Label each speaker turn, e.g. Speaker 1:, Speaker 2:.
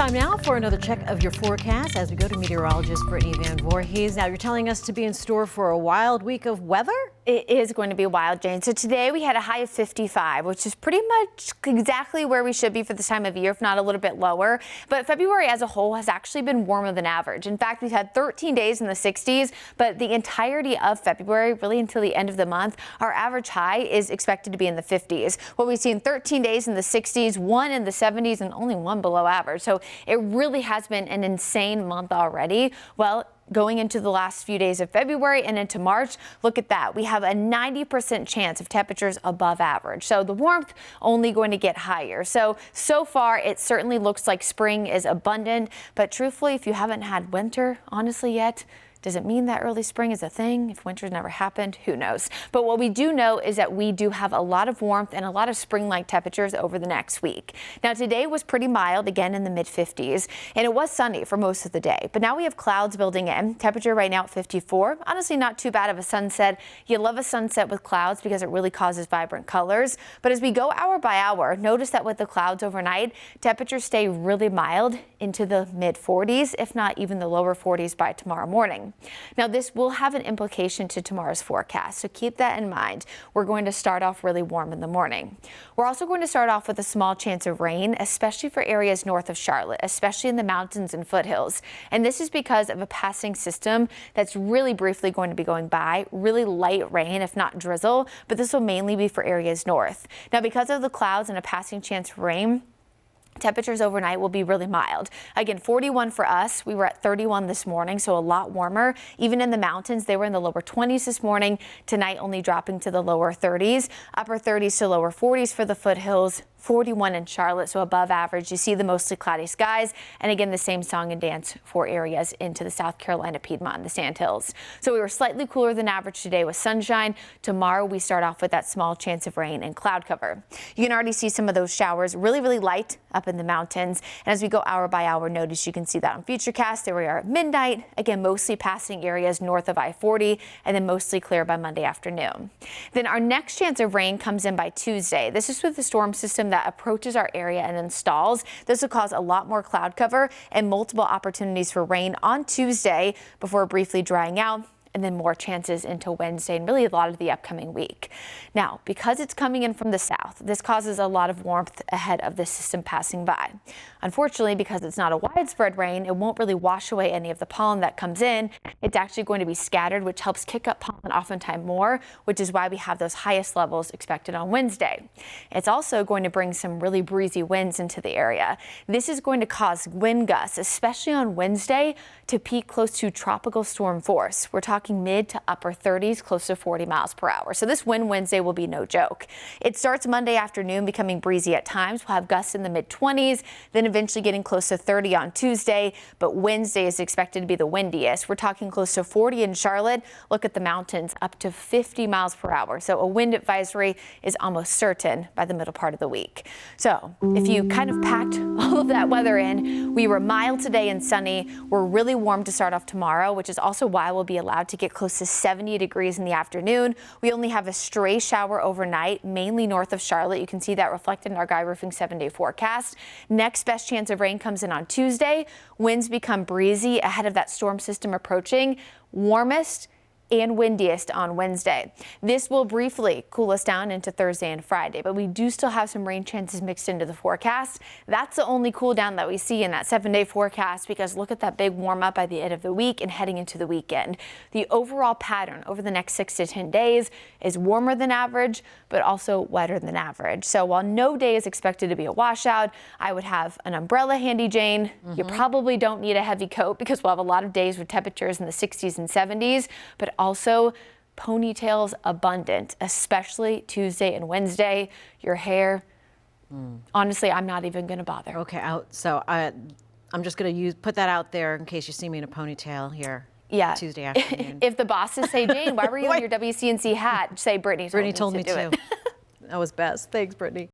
Speaker 1: Time now for another check of your forecast as we go to meteorologist Brittany Van Voorhees. Now, you're telling us to be in store for a wild week of weather?
Speaker 2: It is going to be wild, Jane. So today we had a high of 55, which is pretty much exactly where we should be for this time of year, if not a little bit lower. But February as a whole has actually been warmer than average. In fact, we've had 13 days in the 60s, but the entirety of February, really until the end of the month, our average high is expected to be in the 50s. What we've seen 13 days in the 60s, one in the 70s, and only one below average. So it really has been an insane month already. Well, going into the last few days of February and into March, look at that. We have a 90% chance of temperatures above average. So the warmth only going to get higher. So far, it certainly looks like spring is abundant. But truthfully, if you haven't had winter, honestly, yet, does it mean that early spring is a thing? If winter's never happened, who knows? But what we do know is that we do have a lot of warmth and a lot of spring-like temperatures over the next week. Now, today was pretty mild, again in the mid-50s, and it was sunny for most of the day. But now we have clouds building in. Temperature right now at 54. Honestly, not too bad of a sunset. You love a sunset with clouds because it really causes vibrant colors. But as we go hour by hour, notice that with the clouds overnight, temperatures stay really mild into the mid-40s, if not even the lower 40s by tomorrow morning. Now, this will have an implication to tomorrow's forecast, so keep that in mind. We're going to start off really warm in the morning. We're also going to start off with a small chance of rain, especially for areas north of Charlotte, especially in the mountains and foothills. And this is because of a passing system that's really briefly going to be going by. Really light rain, if not drizzle, but this will mainly be for areas north. Now, because of the clouds and a passing chance for rain, temperatures overnight will be really mild. Again, 41 for us. We were at 31 this morning, so a lot warmer. Even in the mountains, they were in the lower 20s this morning. Tonight, only dropping to the lower 30s, upper 30s to lower 40s for the foothills. 41 in Charlotte, so above average. You see the mostly cloudy skies, and again, the same song and dance for areas into the South Carolina, Piedmont, and the Sandhills. So we were slightly cooler than average today with sunshine. Tomorrow, we start off with that small chance of rain and cloud cover. You can already see some of those showers really, really light up in the mountains. And as we go hour by hour, notice you can see that on Futurecast. There we are at midnight. Again, mostly passing areas north of I-40, and then mostly clear by Monday afternoon. Then our next chance of rain comes in by Tuesday. This is with the storm system that approaches our area and installs. This will cause a lot more cloud cover and multiple opportunities for rain on Tuesday before briefly drying out, and then more chances into Wednesday and really a lot of the upcoming week. Now, because it's coming in from the south, this causes a lot of warmth ahead of this system passing by. Unfortunately, because it's not a widespread rain, it won't really wash away any of the pollen that comes in. It's actually going to be scattered, which helps kick up pollen oftentimes more, which is why we have those highest levels expected on Wednesday. It's also going to bring some really breezy winds into the area. This is going to cause wind gusts, especially on Wednesday, to peak close to tropical storm force. We're talking mid to upper 30s, close to 40 miles per hour. So this wind Wednesday will be no joke. It starts Monday afternoon, becoming breezy at times. We'll have gusts in the mid 20s, then eventually getting close to 30 on Tuesday. But Wednesday is expected to be the windiest. We're talking close to 40 in Charlotte. Look at the mountains, up to 50 miles per hour. So a wind advisory is almost certain by the middle part of the week. So if you kind of packed all of that weather in, we were mild today and sunny. We're really warm to start off tomorrow, which is also why we'll be allowed to get close to 70 degrees in the afternoon. We only have a stray shower overnight, mainly north of Charlotte. You can see that reflected in our Guy Roofing 7-day forecast. Next best chance of rain comes in on Tuesday. Winds become breezy ahead of that storm system approaching. Warmest and windiest on Wednesday. This will briefly cool us down into Thursday and Friday, but we do still have some rain chances mixed into the forecast. That's the only cool down that we see in that 7-day forecast, because look at that big warm up by the end of the week and heading into the weekend. The overall pattern over the next 6 to 10 days is warmer than average, but also wetter than average. So while no day is expected to be a washout, I would have an umbrella handy, Jane. You probably don't need a heavy coat because we'll have a lot of days with temperatures in the 60s and 70s, but also ponytails abundant, especially Tuesday and Wednesday. Your hair, honestly, I'm not even going to bother.
Speaker 1: Okay, I'm just going to put that out there in case you see me in a ponytail here.
Speaker 2: Yeah.
Speaker 1: Tuesday afternoon.
Speaker 2: If the bosses say, Jane, why were you in your WCNC hat? Say, Brittany told me
Speaker 1: to. That was best. Thanks, Brittany.